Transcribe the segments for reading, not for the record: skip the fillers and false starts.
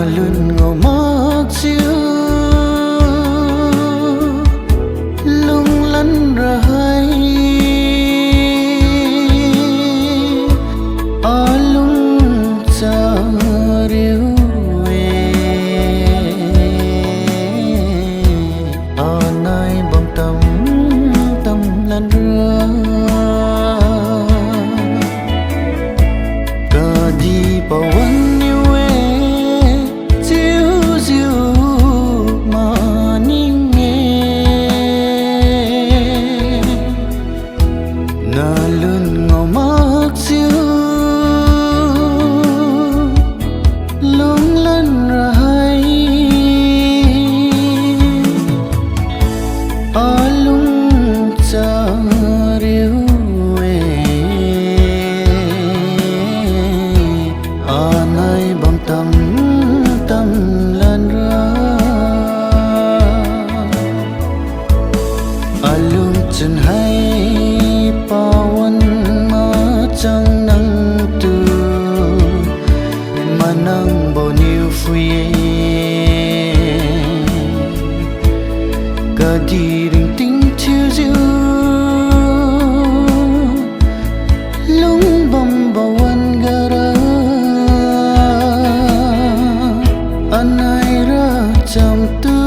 lun ngô mắc chiu lung lăn ra hay lung cha riu nai bom tâm tâm lan ra cả đi baoวันyêu chiu chiu mà ninh nghe na lun ngô mắc chiu lung lăn ra hay lung cha riu nai bom tâm tâm lan ra lung chân hay pawan ma chẳng năng tu mà năng bao nhiêu phi cả đi đừng tính chiêu diêu lung bom baoวันgara anai ra cham tu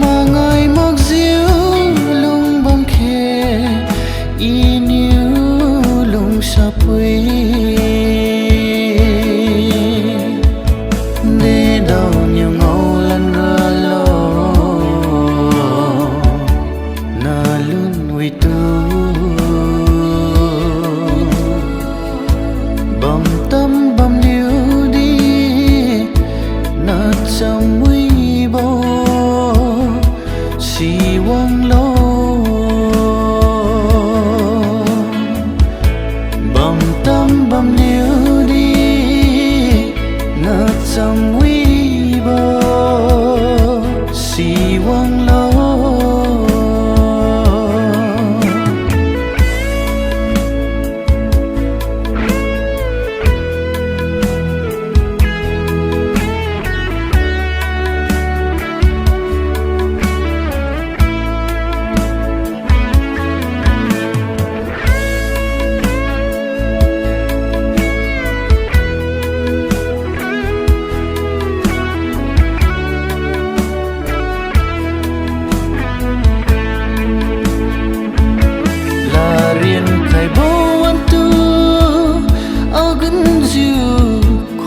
mà ngài mặc diêu lung bom khe iniu lung sapui để đâu nhiều ngâu lan ra lo na lun uy tu bầm tâm bầm liu đi na chăm uy bo si wang lo bầm tâm bầm liu đi na chăm uy bo si wang lo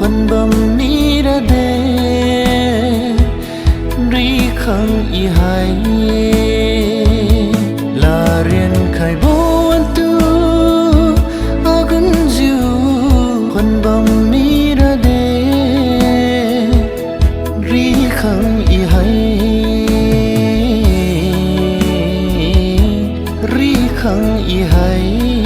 khuân bầm ni ra đê ri khăng y hai là riêng khai bố anh tu gần diu khuân bầm ni ra đê ri khăng y hai ri khăng y hai